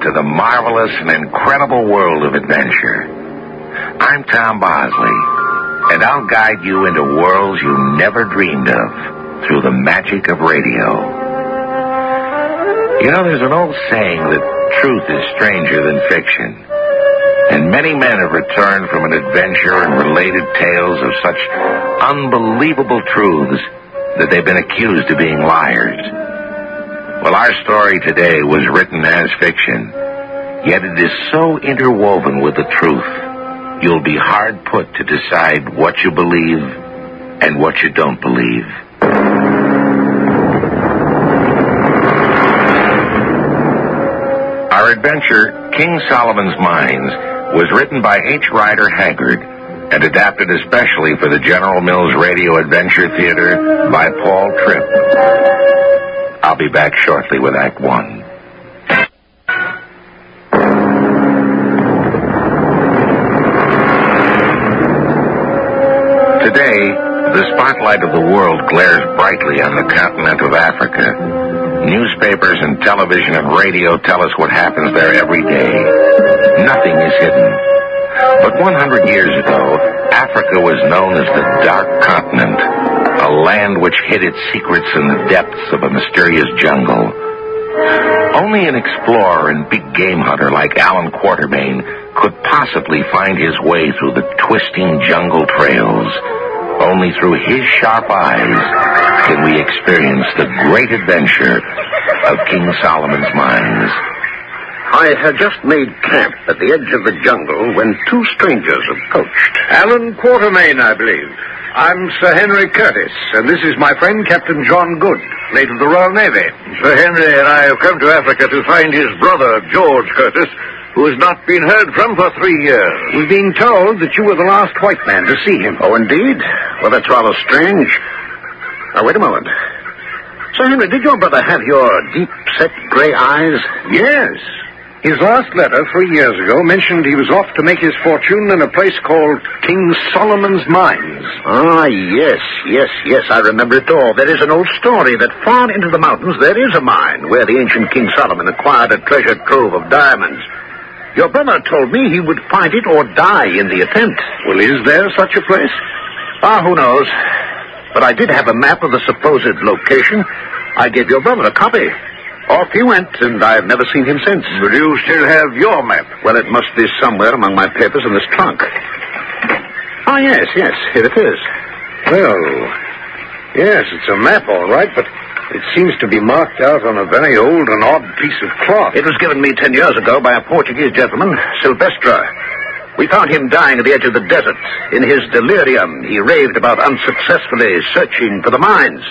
to the marvelous and incredible world of adventure. I'm Tom Bosley, and I'll guide you into worlds you never dreamed of through the magic of radio. You know, there's an old saying that truth is stranger than fiction. And many men have returned from an adventure and related tales of such unbelievable truths that they've been accused of being liars. Well, our story today was written as fiction, yet it is so interwoven with the truth, you'll be hard put to decide what you believe and what you don't believe. Our adventure, King Solomon's Mines, was written by H. Rider Haggard and adapted especially for the General Mills Radio Adventure Theater by Paul Tripp. I'll be back shortly with Act One. Today, the spotlight of the world glares brightly on the continent of Africa. Newspapers and television and radio tell us what happens there every day. Nothing is hidden. But 100 years ago, Africa was known as the Dark Continent, a land which hid its secrets in the depths of a mysterious jungle. Only an explorer and big game hunter like Alan Quatermain could possibly find his way through the twisting jungle trails. Only through his sharp eyes can we experience the great adventure of King Solomon's Mines. I had just made camp at the edge of the jungle when two strangers approached. Alan Quatermain, I believe. I'm Sir Henry Curtis, and this is my friend Captain John Good, late of the Royal Navy. Sir Henry and I have come to Africa to find his brother, George Curtis, who has not been heard from for 3 years. We've been told that you were the last white man to see him. Oh, indeed? Well, that's rather strange. Now, wait a moment. Sir Henry, did your brother have your deep-set gray eyes? Yes. His last letter 3 years ago mentioned he was off to make his fortune in a place called King Solomon's Mines. Ah, yes, I remember it all. There is an old story that far into the mountains there is a mine where the ancient King Solomon acquired a treasure trove of diamonds. Your brother told me he would find it or die in the attempt. Well, is there such a place? Ah, who knows? But I did have a map of the supposed location. I gave your brother a copy. Off he went, and I've never seen him since. But you still have your map. Well, it must be somewhere among my papers in this trunk. Ah, yes, here it is. Well, yes, it's a map, all right, but it seems to be marked out on a very old and odd piece of cloth. It was given me 10 years ago by a Portuguese gentleman, Silvestre. We found him dying at the edge of the desert. In his delirium, he raved about unsuccessfully searching for the mines.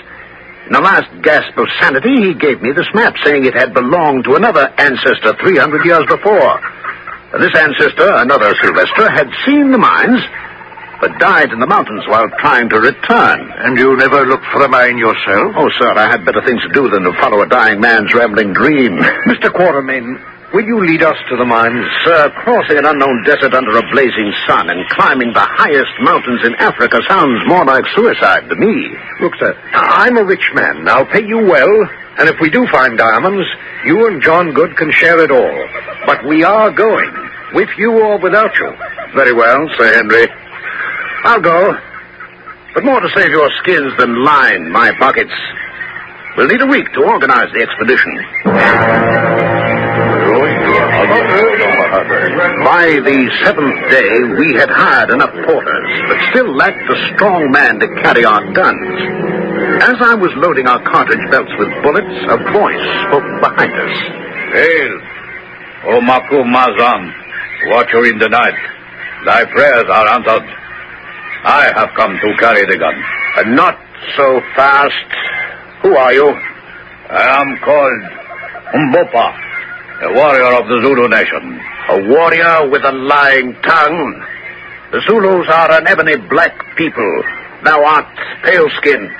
In the last gasp of sanity, he gave me this map, saying it had belonged to another ancestor 300 years before. This ancestor, another Silvestre, had seen the mines, but died in the mountains while trying to return. And you never looked for a mine yourself? Oh, sir, I had better things to do than to follow a dying man's rambling dream. Mr. Quatermain, will you lead us to the mines? Sir, crossing an unknown desert under a blazing sun and climbing the highest mountains in Africa sounds more like suicide to me. Look, sir, I'm a rich man. I'll pay you well, and if we do find diamonds, you and John Good can share it all. But we are going, with you or without you. Very well, Sir Henry. I'll go, but more to save your skins than line my pockets. We'll need a week to organize the expedition. By the 7th day, we had hired enough porters, but still lacked a strong man to carry our guns. As I was loading our cartridge belts with bullets, a voice spoke behind us. Hail, O Maku Mazam, watcher in the night. Thy prayers are answered. I have come to carry the gun. Not so fast. Who are you? I am called Umbopa, a warrior of the Zulu nation. A warrior with a lying tongue. The Zulus are an ebony black people. Thou art pale-skinned,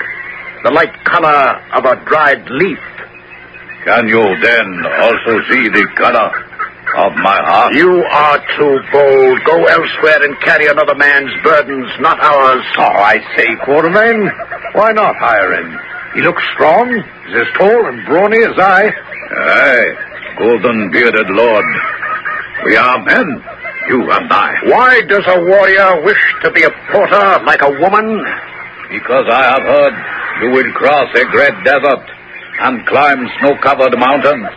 the light color of a dried leaf. Can you then also see the color of my heart? You are too bold. Go elsewhere and carry another man's burdens, not ours. Oh, I say, Quatermain, why not hire him? He looks strong. He's as tall and brawny as I. Aye, golden-bearded lord. We are men, you and I. Why does a warrior wish to be a porter like a woman? Because I have heard you will cross a great desert and climb snow-covered mountains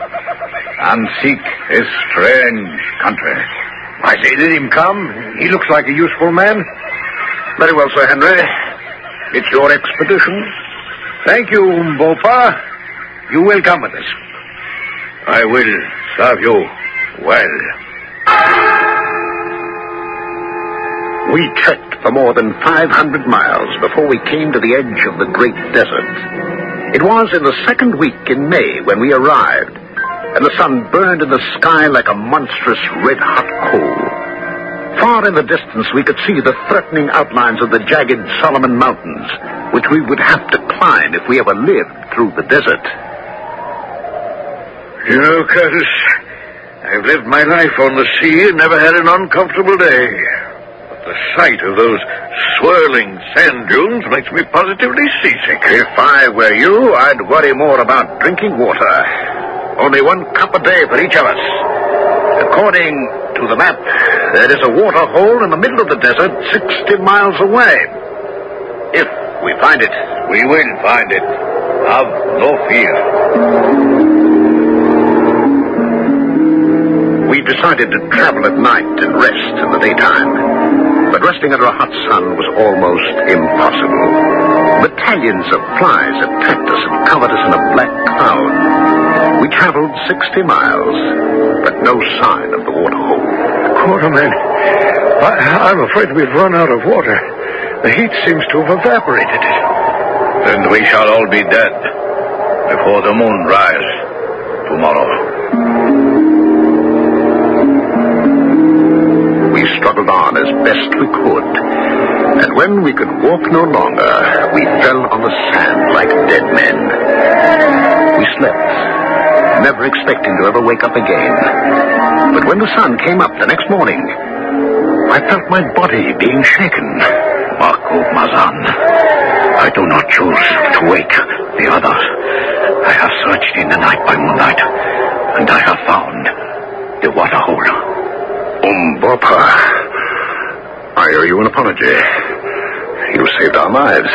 and seek a strange country. I say, let him come. He looks like a useful man. Very well, Sir Henry. It's your expedition. Thank you, Umbopa. You will come with us. I will serve you well. We trekked for more than 500 miles before we came to the edge of the great desert. It was in the second week in May when we arrived, and the sun burned in the sky like a monstrous red-hot coal. Far in the distance, we could see the threatening outlines of the jagged Solomon Mountains, which we would have to climb if we ever lived through the desert. You know, Curtis, I've lived my life on the sea and never had an uncomfortable day. But the sight of those swirling sand dunes makes me positively seasick. If I were you, I'd worry more about drinking water. Only 1 cup a day for each of us. According to the map, there is a water hole in the middle of the desert 60 miles away. If we find it. We will find it. Have no fear. We decided to travel at night and rest in the daytime. But resting under a hot sun was almost impossible. Battalions of flies attacked us and covered us in a black cloud. We traveled 60 miles, but no sign of the water hole. Quarterman, I'm afraid we've run out of water. The heat seems to have evaporated it. Then we shall all be dead before the moon rise tomorrow. We struggled on as best we could, and when we could walk no longer, we fell on the sand like dead men. We slept, never expecting to ever wake up again. But when the sun came up the next morning, I felt my body being shaken. Makub Mazan, I do not choose to wake the others. I have searched in the night by moonlight, and I have found the water hole. Umbopa, I owe you an apology. You saved our lives.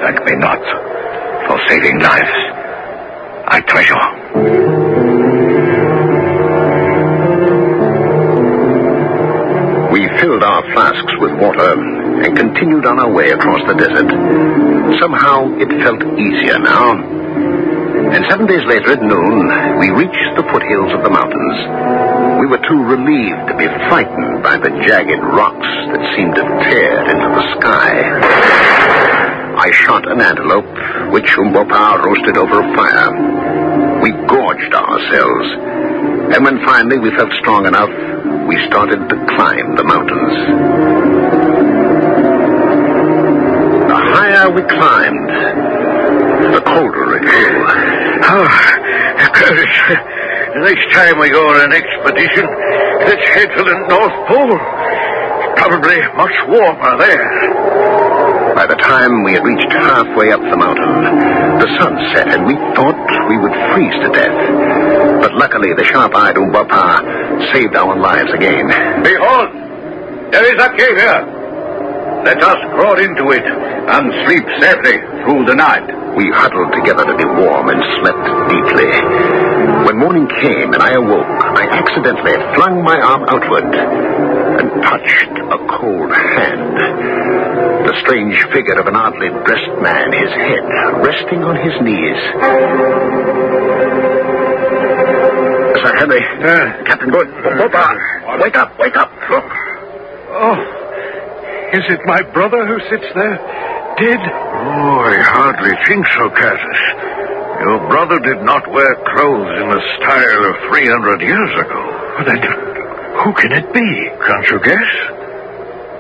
Thank me not for saving lives. I treasure. We filled our flasks with water and continued on our way across the desert. Somehow it felt easier now. And 7 days later at noon, we reached the foothills of the mountains. We were too relieved to be frightened by the jagged rocks that seemed to tear into the sky. I shot an antelope, which Umbopa roasted over a fire. We gorged ourselves, and when finally we felt strong enough, we started to climb the mountains. The higher we climbed, the colder it grew. Curtis, the next time we go on an expedition, let's head for the North Pole. It's probably much warmer there. By the time we had reached halfway up the mountain, the sun set, and we thought we would freeze to death. But luckily, the sharp-eyed Umbopa saved our lives again. Behold! There is a cave here. Let us crawl into it and sleep safely through the night. We huddled together to be warm and slept deeply. When morning came and I awoke, I accidentally flung my arm outward and touched a cold hand. The strange figure of an oddly dressed man, his head resting on his knees. Sir Henry, Captain Good, Umbopa, wake up, wake up. Look. Oh, is it my brother who sits there, dead? Oh, I hardly think so, Curtis. Your brother did not wear clothes in the style of 300 years ago. Well, then, who can it be? Can't you guess?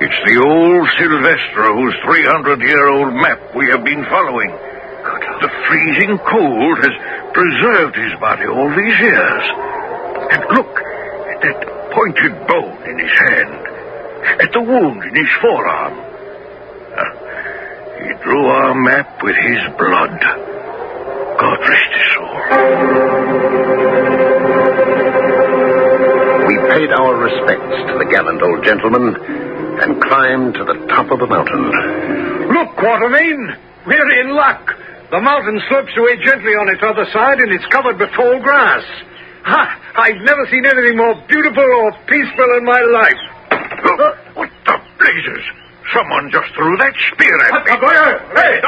It's the old Sylvester whose 300-year-old map we have been following. The freezing cold has preserved his body all these years. And look at that pointed bone in his hand, at the wound in his forearm. He drew our map with his blood. God rest his soul. paid our respects to the gallant old gentleman and climbed to the top of the mountain. Look, Quatermain, we're in luck. The mountain slopes away gently on its other side, and it's covered with tall grass. I've never seen anything more beautiful or peaceful in my life. What the blazes? Someone just threw that spear at me. Hey,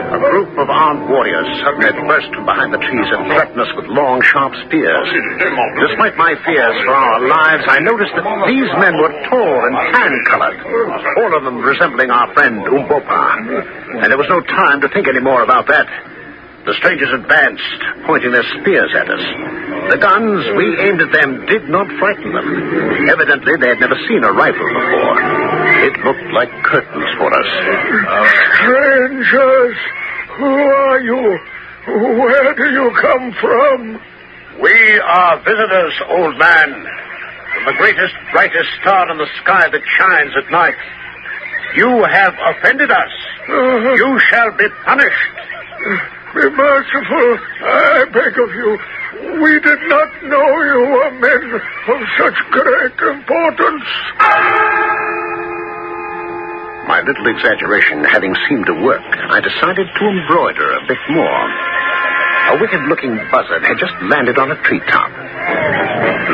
a group of armed warriors suddenly burst from behind the trees and threatened us with long, sharp spears. Despite my fears for our lives, I noticed that these men were tall and tan-colored, all of them resembling our friend Umbopa. And there was no time to think any more about that. The strangers advanced, pointing their spears at us. The guns we aimed at them did not frighten them. Evidently, they had never seen a rifle before. It looked like curtains for us. Strangers, who are you? Where do you come from? We are visitors, old man, from the greatest, brightest star in the sky that shines at night. You have offended us. You shall be punished. Be merciful, I beg of you. We did not know you were men of such great importance. My little exaggeration having seemed to work, I decided to embroider a bit more. A wicked-looking buzzard had just landed on a treetop.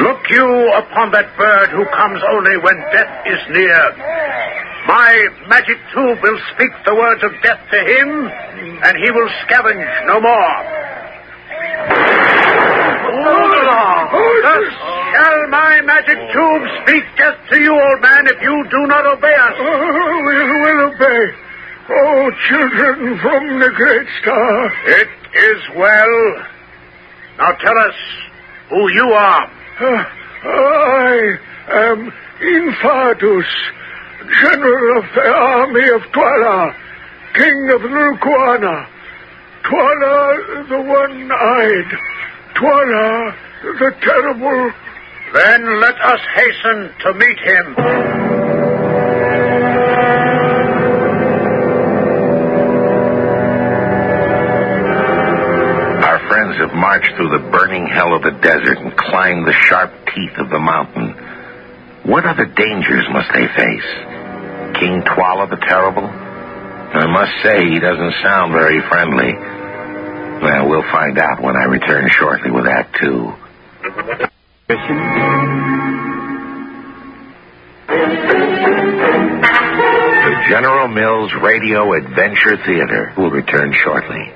Look you upon that bird who comes only when death is near. My magic tube will speak the words of death to him, and he will scavenge no more. Thus shall my magic tube speak death to you, old man, if you do not obey us. We will obey. Oh, children from the great star. It is well. Now tell us who you are. I am Infardus, General of the army of Twala, King of Nukuana. Twala the one-eyed. Twala the terrible. Then let us hasten to meet him. Our friends have marched through the burning hell of the desert and climbed the sharp teeth of the mountain. What other dangers must they face? King Twala the Terrible? I must say he doesn't sound very friendly. Well, we'll find out when I return shortly with Act 2. The General Mills Radio Adventure Theater will return shortly.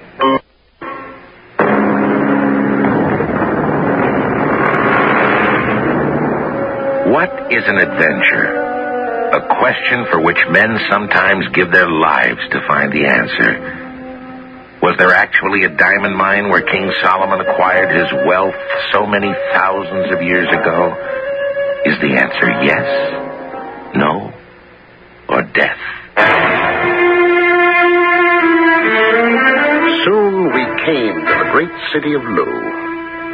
What is an adventure? A question for which men sometimes give their lives to find the answer. Was there actually a diamond mine where King Solomon acquired his wealth so many thousands of years ago? Is the answer yes, no, or death? Soon we came to the great city of Lu.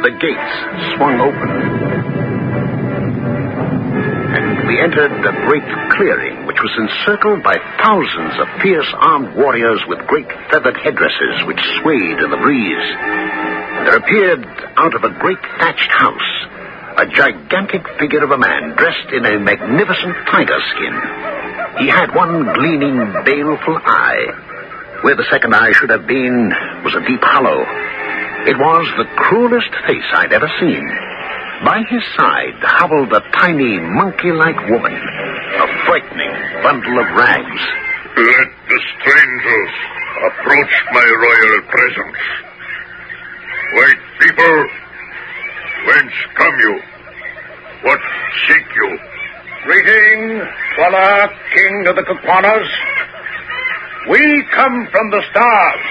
The gates swung open, and we entered a great clearing which was encircled by thousands of fierce armed warriors with great feathered headdresses which swayed in the breeze. There appeared out of a great thatched house a gigantic figure of a man dressed in a magnificent tiger skin. He had one gleaming, baleful eye. Where the second eye should have been was a deep hollow. It was the cruelest face I'd ever seen. By his side hobbled a tiny, monkey-like woman, a frightening bundle of rags. Let the strangers approach my royal presence. White people, whence come you? What seek you? Greeting, Twala, king of the Kukwanas. We come from the stars.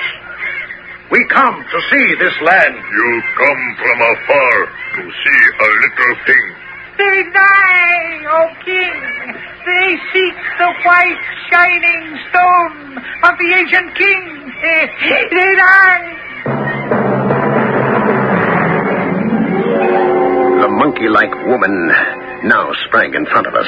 We come to see this land. You come from afar to see a little thing. They die, O king. They seek the white shining stone of the ancient king. They die. The monkey-like woman now sprang in front of us.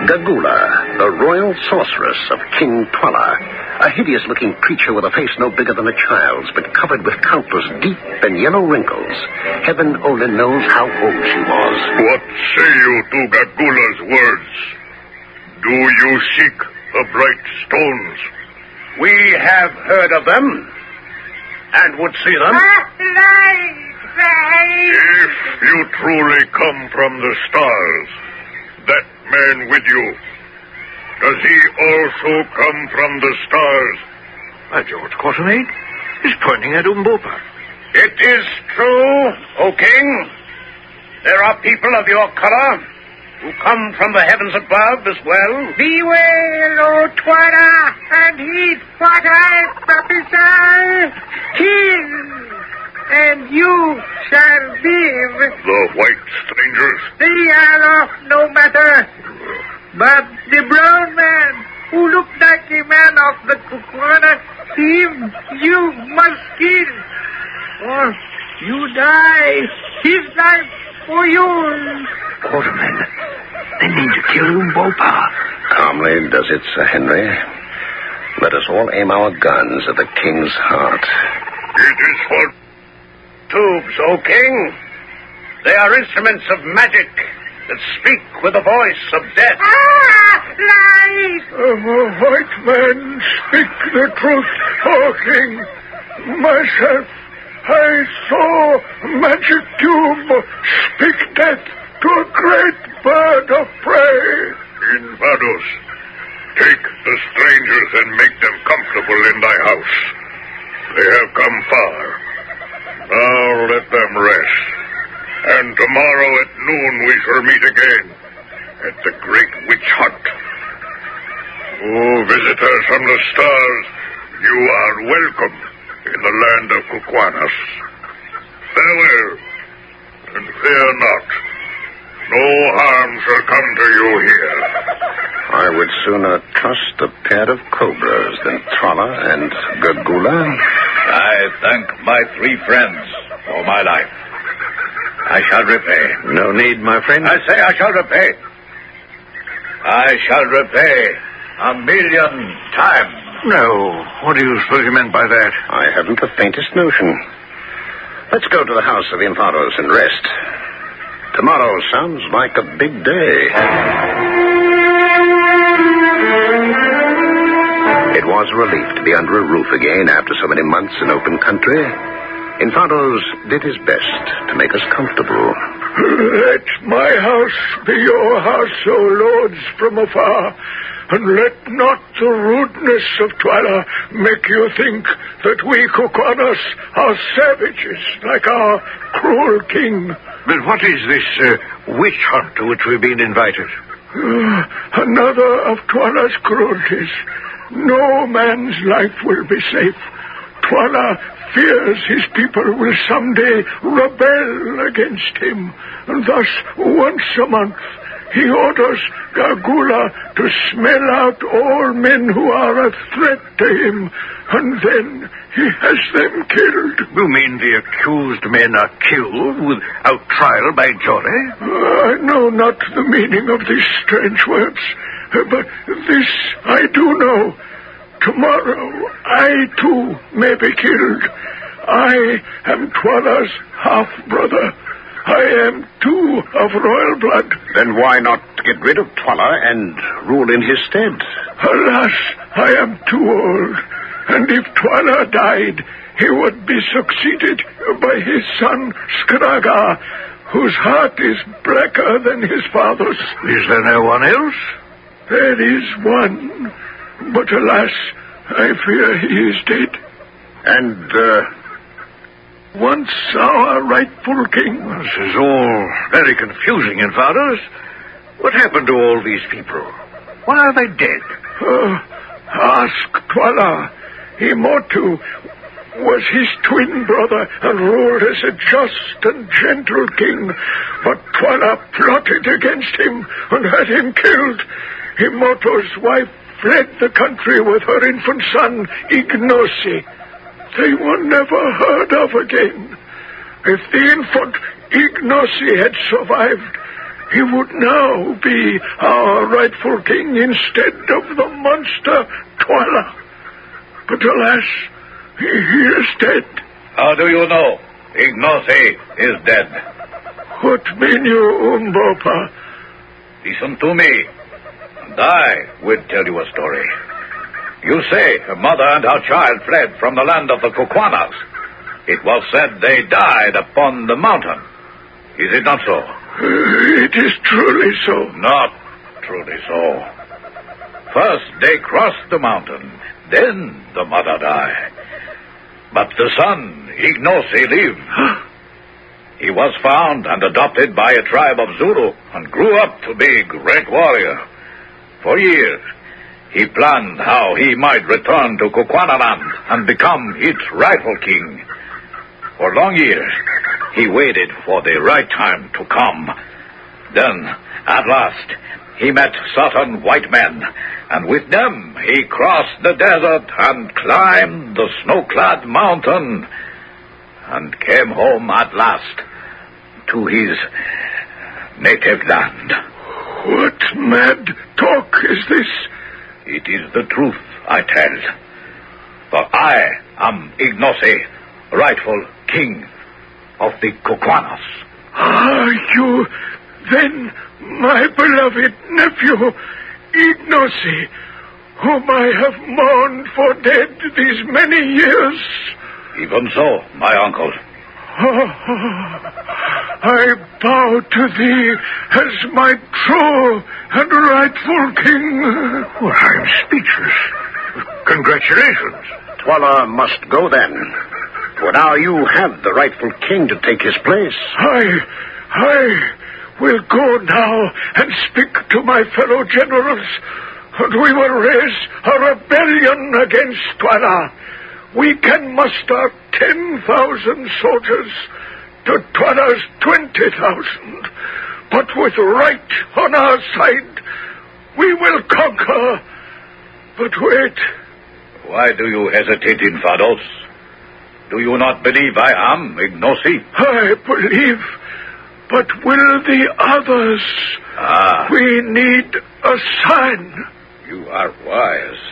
Gagula, the royal sorceress of King Twala, a hideous-looking creature with a face no bigger than a child's, but covered with countless deep and yellow wrinkles. Heaven only knows how old she was. What say you to Gagula's words? Do you seek the bright stones? We have heard of them, and would see them. If you truly come from the stars, that man with you, does he also come from the stars? By George, Quatermain, he's pointing at Umbopa. It is true, O King. There are people of your color who come from the heavens above as well. Be well, O Twala, and heed what I prophesy. Kill, and you shall live. The white strangers? They are of no matter. But the brown man, who looked like a man of the Kukwana, him you must kill. Or you die, his life for yours. Quatermain, they mean to kill Umbopa. Calmly does it, Sir Henry. Let us all aim our guns at the king's heart. It is for Tubes, O king. They are instruments of magic that speak with the voice of death. Lies! White man, speak the truth, O king. Myself, I saw magic tube speak death to a great bird of prey. Invados. Take the strangers and make them comfortable in thy house. They have come far. Now let them rest. And tomorrow at noon we shall meet again at the great witch hunt. Oh, visitors from the stars, you are welcome in the land of Kukwanas. Farewell, and fear not. No harm shall come to you here. I would sooner trust a pair of cobras than Twala and Gagula. I thank my three friends for my life. I shall repay. No need, my friend. I say I shall repay. I shall repay 1,000,000 times. No, what do you suppose you meant by that? I haven't the faintest notion. Let's go to the house of the Infados and rest. Tomorrow sounds like a big day. It was a relief to be under a roof again after so many months in open country. Infados did his best to make us comfortable. Let my house be your house, O lords from afar, and let not the rudeness of Twala make you think that we Kukwanas are savages like our cruel king. But what is this witch hunt to which we've been invited? Another of Twala's cruelties. No man's life will be safe. Twala fears his people will someday rebel against him, and thus once a month he orders Gagula to smell out all men who are a threat to him, and then he has them killed. You mean the accused men are killed without trial by jury? I know not the meaning of these strange words, but this I do know. Tomorrow I too may be killed. I am Twala's half-brother. I am too of royal blood. Then why not get rid of Twala and rule in his stead? Alas, I am too old. And if Twala died, he would be succeeded by his son Skraga, whose heart is blacker than his father's. Is there no one else? There is one, but alas, I fear he is dead. And, once our rightful king. This is all very confusing, Infados. What happened to all these people? Why are they dead? Ask Twala. Imotu was his twin brother and ruled as a just and gentle king, but Twala plotted against him and had him killed. Imotu's wife fled the country with her infant son, Ignosi. They were never heard of again. If the infant Ignosi had survived, he would now be our rightful king instead of the monster Twala. But alas, he is dead. How do you know Ignosi is dead? What mean you, Umbopa? Listen to me, and I will tell you a story. You say her mother and her child fled from the land of the Kukwanas. It was said they died upon the mountain. Is it not so? It is truly so. Not truly so. First they crossed the mountain, then the mother died. But the son, Ignosi, lived. He was found and adopted by a tribe of Zulu and grew up to be a great warrior. For years, he planned how he might return to Kukwanaland and become its rightful king. For long years, he waited for the right time to come. Then, at last, he met certain white men, and with them he crossed the desert and climbed the snow-clad mountain and came home at last to his native land. What mad talk is this? It is the truth I tell. For I am Ignosi, rightful king of the Kukwanas. Are you then my beloved nephew, Ignosi, whom I have mourned for dead these many years? Even so, my uncle. I bow to thee as my true and rightful king. Well, I'm speechless. Congratulations. Twala must go then. For now you have the rightful king to take his place. I will go now and speak to my fellow generals, and we will raise a rebellion against Twala. We can muster 10,000 soldiers to Twala's 20,000. But with right on our side, we will conquer. But wait. Why do you hesitate, Infados? Do you not believe I am Ignosi? I believe, but will the others? We need a sign. You are wise.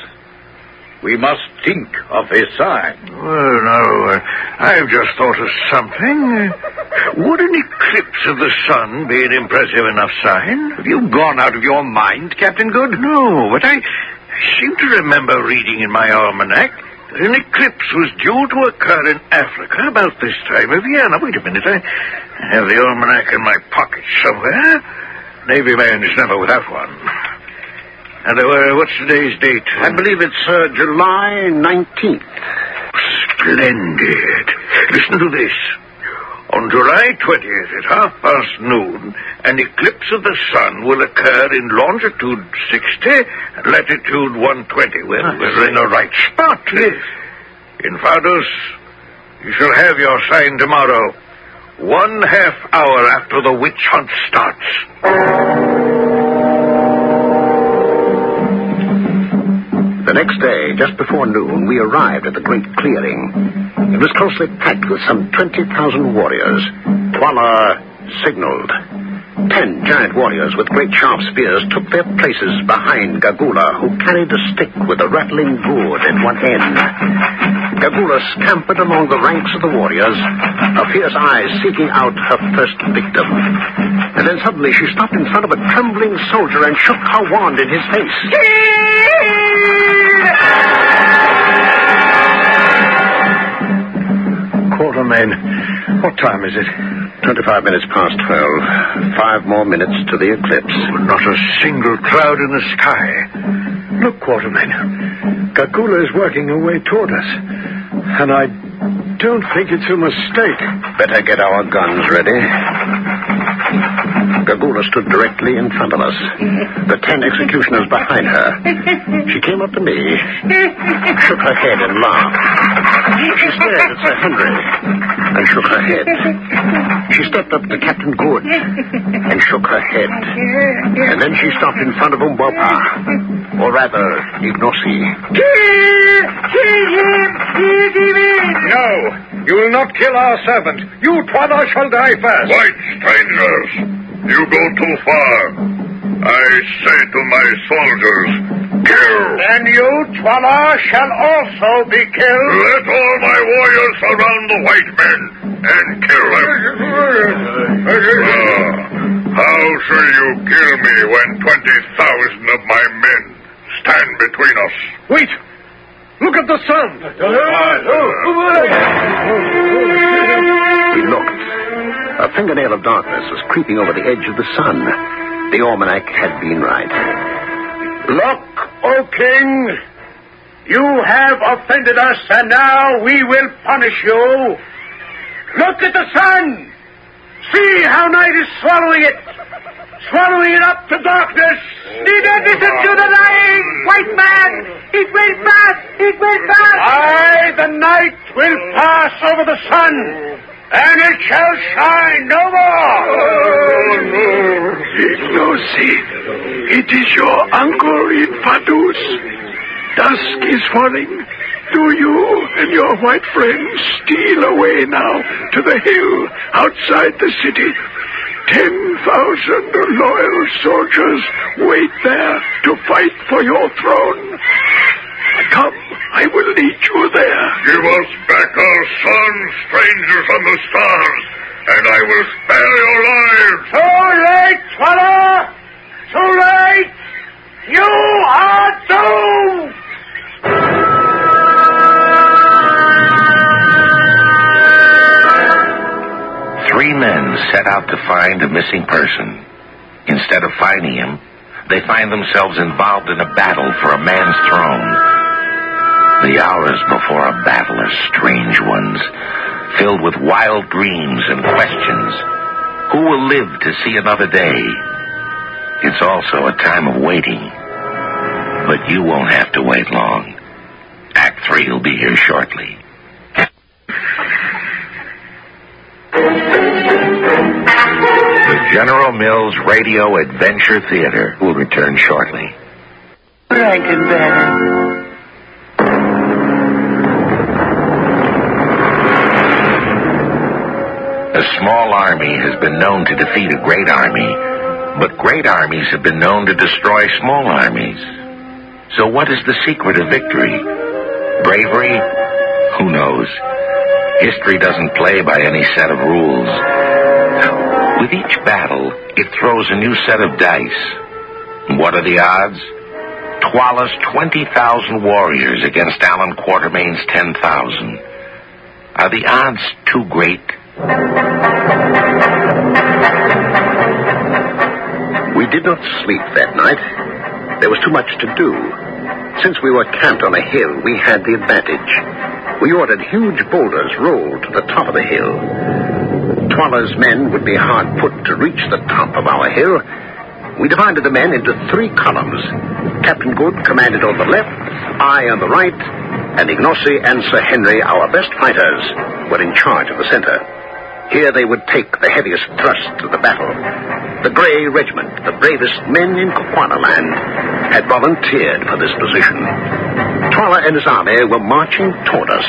We must think of a sign. Well, no, I've just thought of something. Would an eclipse of the sun be an impressive enough sign? Have you gone out of your mind, Captain Good? No, but I seem to remember reading in my almanac that an eclipse was due to occur in Africa about this time of year. Now, wait a minute. I have the almanac in my pocket somewhere. Navy man's never without one. And what's today's date? I believe it's July 19th. Splendid. Listen to this. On July 20th at noon, an eclipse of the sun will occur in longitude 60 and latitude 120. Well, we're in the right spot. Yes. Infados, you shall have your sign tomorrow, 1/2 hour after the witch hunt starts. The next day, just before noon, we arrived at the great clearing. It was closely packed with some 20,000 warriors. Twala signaled. 10 giant warriors with great sharp spears took their places behind Gagula, who carried a stick with a rattling gourd at one end. Gagula scampered among the ranks of the warriors, her fierce eyes seeking out her first victim. And then suddenly she stopped in front of a trembling soldier and shook her wand in his face. Quartermain, what time is it? 25 minutes past 12. 5 more minutes to the eclipse. Not a single cloud in the sky. Look, Quartermain. Gagula is working her way toward us. And I don't think it's a mistake. Better get our guns ready. Gagula stood directly in front of us, the 10 executioners behind her. She came up to me, shook her head and laughed. She stared at Sir Henry and shook her head. She stepped up to Captain Good and shook her head. And then she stopped in front of Umbopa, or rather, Ignosi. No, you will not kill our servant. You, Twala, shall die first. White strangers, You go too far. I say to my soldiers, kill! And you, Twala, shall also be killed. Let all my warriors surround the white men and kill them. How shall you kill me when 20,000 of my men stand between us? Wait! Look at the sun! He looked. A fingernail of darkness was creeping over the edge of the sun. The almanac had been right. Look, O king! You have offended us, and now we will punish you. Look at the sun! See how night is swallowing it! Swallowing it up to darkness! Neither listen to the lying white man! It will pass! It will pass! Aye, the night will pass over the sun, and it shall shine no more! Ignosi, it is your uncle in Vaduz. Dusk is falling. Do you and your white friends steal away now to the hill outside the city? 10,000 loyal soldiers wait there to fight for your throne. Come, I will lead you there. Give us back our sons, strangers from the stars, and I will spare your lives. Too late, Twala! Too late! You are doomed! 3 men set out to find a missing person. Instead of finding him, they find themselves involved in a battle for a man's throne. The hours before a battle are strange ones, filled with wild dreams and questions. Who will live to see another day? It's also a time of waiting. But you won't have to wait long. Act 3 will be here shortly. The General Mills Radio Adventure Theater will return shortly. Frankenberry. A small army has been known to defeat a great army, but great armies have been known to destroy small armies. So what is the secret of victory? Bravery? Who knows? History doesn't play by any set of rules. With each battle, it throws a new set of dice. What are the odds? Twala's 20,000 warriors against Alan Quatermain's 10,000. Are the odds too great? We did not sleep that night. There was too much to do. Since we were camped on a hill, we had the advantage. We ordered huge boulders rolled to the top of the hill. Twala's men would be hard put to reach the top of our hill. We divided the men into 3 columns. Captain Good commanded on the left, I on the right, and Ignosi and Sir Henry, our best fighters, were in charge of the center. Here they would take the heaviest thrust of the battle. The Grey Regiment, the bravest men in Kukwanaland, had volunteered for this position. Twala and his army were marching toward us.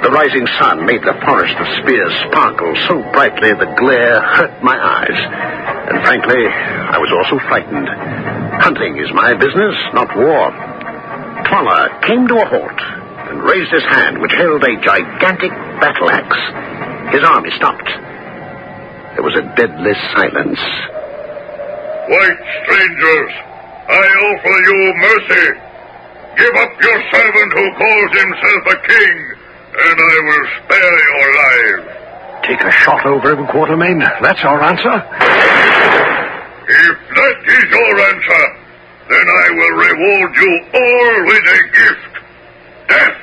The rising sun made the forest of spears sparkle so brightly the glare hurt my eyes. And frankly, I was also frightened. Hunting is my business, not war. Twala came to a halt and raised his hand, which held a gigantic battle axe. His army stopped. There was a deadly silence. White strangers, I offer you mercy. Give up your servant who calls himself a king, and I will spare your lives. Take a shot over him, Quatermain. That's our answer. If that is your answer, then I will reward you all with a gift. Death.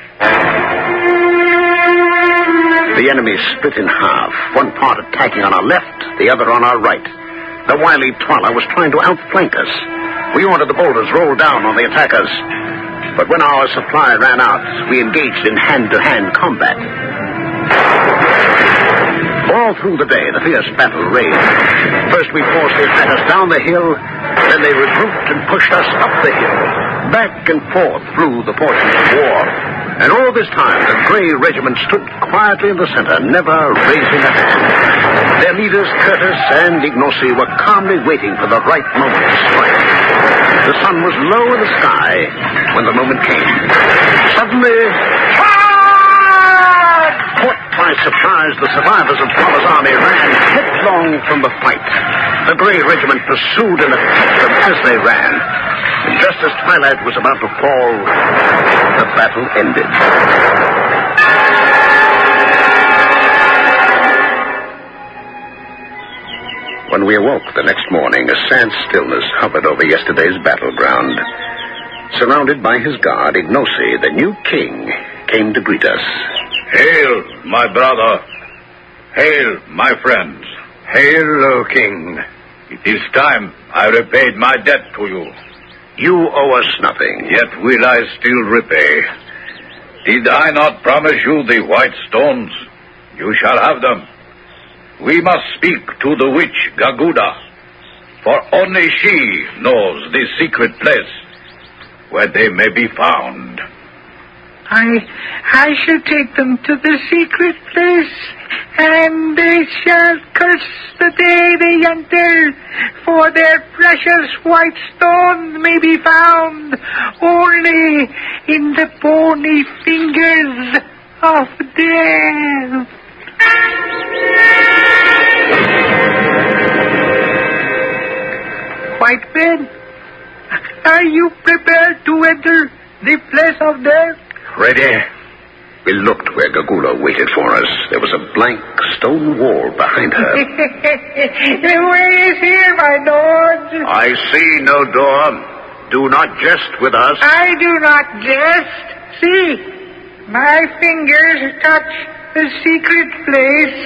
The enemy split in half, one part attacking on our left, the other on our right. The wily Twala was trying to outflank us. We ordered the boulders rolled down on the attackers. But when our supply ran out, we engaged in hand-to-hand combat. All through the day, the fierce battle raged. First we forced the attackers down the hill, then they regrouped and pushed us up the hill. Back and forth flew the fortunes of war. And all this time, the Grey Regiment stood quietly in the center, never raising a hand. Their leaders, Curtis and Ignacy, were calmly waiting for the right moment to strike. The sun was low in the sky when the moment came. Suddenly, caught by surprise, the survivors of Paula's army ran headlong from the fight. The Grey Regiment pursued and attacked them as they ran. And just as twilight was about to fall, the battle ended. When we awoke the next morning, a sad stillness hovered over yesterday's battleground. Surrounded by his guard, Ignacy, the new king, came to greet us. Hail, my brother. Hail, my friends. Hail, O king. It is time I repaid my debt to you. You owe us nothing. Yet will I still repay. Did I not promise you the white stones? You shall have them. We must speak to the witch Gaguda, for only she knows the secret place where they may be found. I shall take them to the secret place, and they shall curse the day they enter, for their precious white stones may be found only in the bony fingers of death. White men, are you prepared to enter the place of death? Ready? We looked where Gagula waited for us. There was a blank stone wall behind her. The way is here, my lord. I see no door. Do not jest with us. I do not jest. See, my fingers touch the secret place.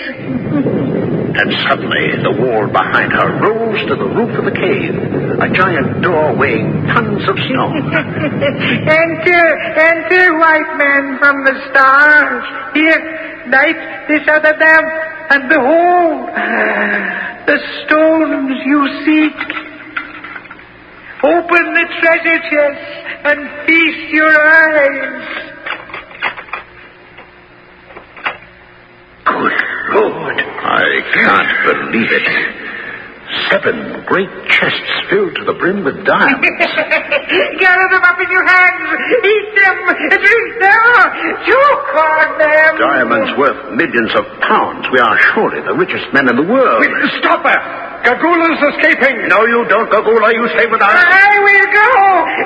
And suddenly, the wall behind her rose to the roof of the cave, a giant door weighing tons of stone. Enter, white men from the stars. Here, light this other lamp, and behold, the stones you seek. Open the treasure chest and feast your eyes. Good Lord, I can't believe it. 7 great chests filled to the brim with diamonds. Gather them up in your hands. Eat them. Drink them. Choke on them. Diamonds worth millions of pounds. We are surely the richest men in the world. Stop her! Gagula's escaping. No, you don't, Gagula. You stay with us. I will go,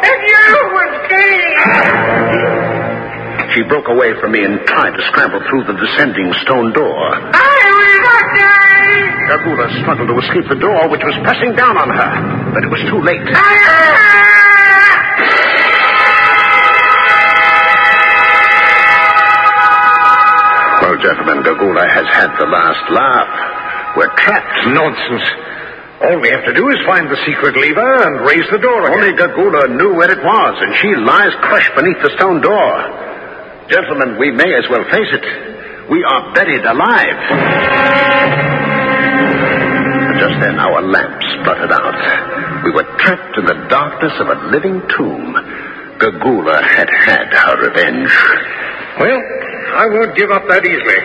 and you will stay. She broke away from me and tried to scramble through the descending stone door. I will not die! Gagula struggled to escape the door, which was pressing down on her. But it was too late. Well, gentlemen, Gagula has had the last laugh. We're trapped. Nonsense. All we have to do is find the secret lever and raise the door again. Only Gagula knew where it was, and she lies crushed beneath the stone door. Gentlemen, we may as well face it. We are buried alive. Just then, our lamp spluttered out. We were trapped in the darkness of a living tomb. Gagula had had her revenge. Well, I won't give up that easily.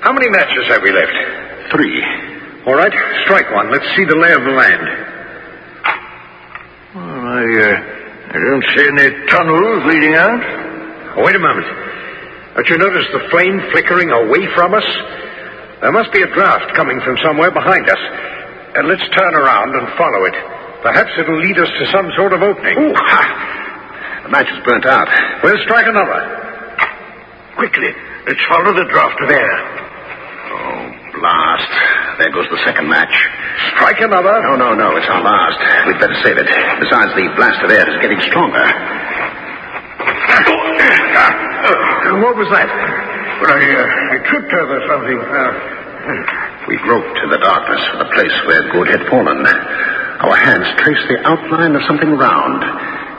How many matches have we left? 3. All right, strike one. Let's see the lay of the land. Well, I don't see any tunnels leading out. Oh, wait a moment. Don't you notice the flame flickering away from us? There must be a draft coming from somewhere behind us. And let's turn around and follow it. Perhaps it'll lead us to some sort of opening. Ooh, ha! The match is burnt out. We'll strike another. Quickly, let's follow the draft of air. Oh, blast. There goes the second match. Strike another. No, it's our last. We'd better save it. Besides, the blast of air is getting stronger. What was that? Well, I tripped over something. We groped in the darkness for the place where Good had fallen. Our hands traced the outline of something round.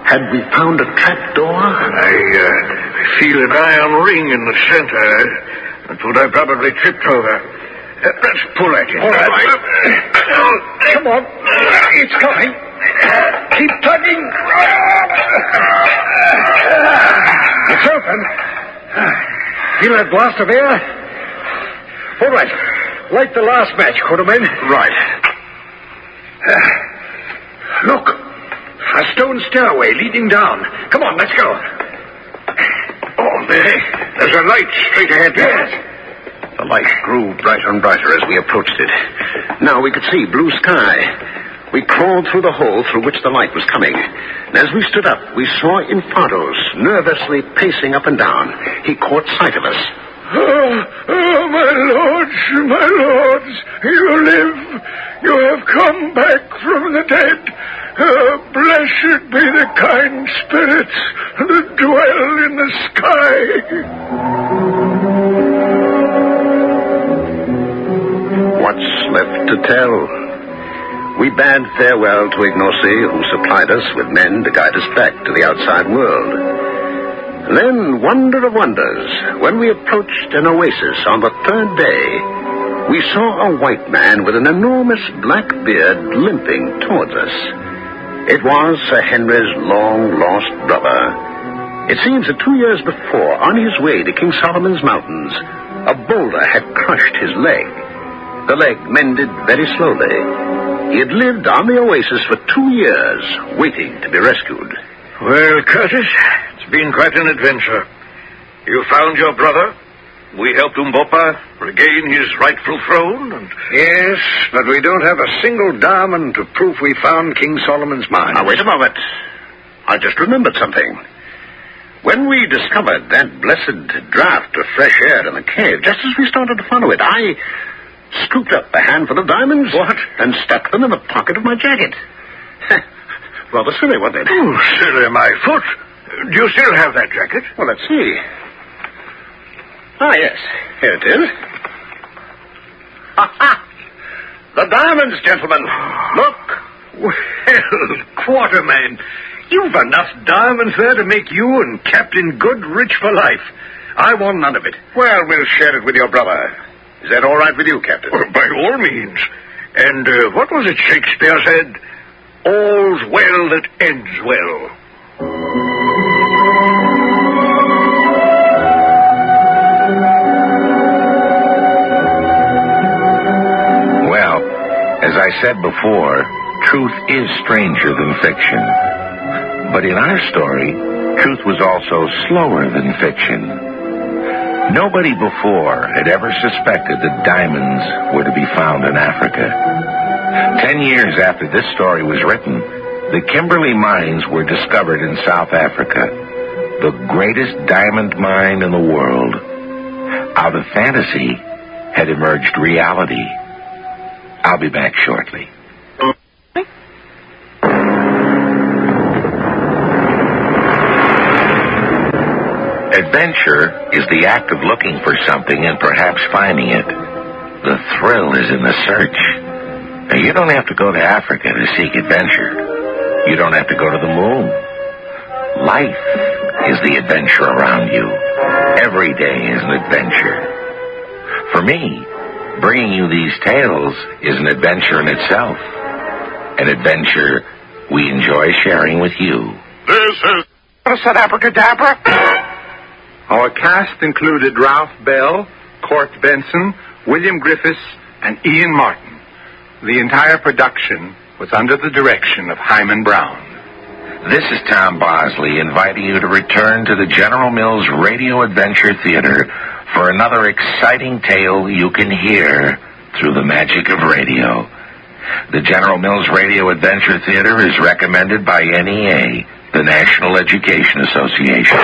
Had we found a trap door? I feel an iron ring in the center. That's what I probably tripped over. Let's pull at it. All right. Come on. It's coming. Keep tugging. It's open. Feel that blast of air? All right. Light the last match, Quartermain. Right. Look. A stone stairway leading down. Come on, let's go. Oh, there's a light straight ahead. Yes. The light grew brighter and brighter as we approached it. Now we could see blue sky. We crawled through the hole through which the light was coming. And as we stood up, we saw Infantos nervously pacing up and down. He caught sight of us. Oh, my lords, you live. You have come back from the dead. Blessed be the kind spirits that dwell in the sky. What's left to tell? We bade farewell to Ignacy, who supplied us with men to guide us back to the outside world. Then, wonder of wonders, when we approached an oasis on the third day, we saw a white man with an enormous black beard limping towards us. It was Sir Henry's long-lost brother. It seems that 2 years before, on his way to King Solomon's Mountains, a boulder had crushed his leg. The leg mended very slowly. He had lived on the oasis for 2 years, waiting to be rescued. Well, Curtis, it's been quite an adventure. You found your brother. We helped Umbopa regain his rightful throne, and... Yes, but we don't have a single diamond to prove we found King Solomon's mine. Now, wait a moment. I just remembered something. When we discovered that blessed draught of fresh air in the cave, just as we started to follow it, I scooped up a handful of diamonds. What? And stuck them in the pocket of my jacket. Rather silly, wasn't it? Oh, silly, my foot. Do you still have that jacket? Well, let's see. Ah, yes. Here it is. Ha! The diamonds, gentlemen. Look. Well, Quartermain, you've enough diamonds there to make you and Captain Good rich for life. I want none of it. Well, we'll share it with your brother. Is that all right with you, Captain? Well, by all means. And what was it Shakespeare said? All's well that ends well. Well, as I said before, truth is stranger than fiction. But in our story, truth was also slower than fiction. Nobody before had ever suspected that diamonds were to be found in Africa. 10 years after this story was written, the Kimberley mines were discovered in South Africa, the greatest diamond mine in the world. Out of fantasy had emerged reality. I'll be back shortly. Adventure is the act of looking for something and perhaps finding it. The thrill is in the search. Now, you don't have to go to Africa to seek adventure. You don't have to go to the moon. Life is the adventure around you. Every day is an adventure. For me, bringing you these tales is an adventure in itself. An adventure we enjoy sharing with you. This is... Said abracadabra. Our cast included Ralph Bell, Court Benson, William Griffiths, and Ian Martin. The entire production was under the direction of Hyman Brown. This is Tom Bosley inviting you to return to the General Mills Radio Adventure Theater for another exciting tale you can hear through the magic of radio. The General Mills Radio Adventure Theater is recommended by NEA, the National Education Association.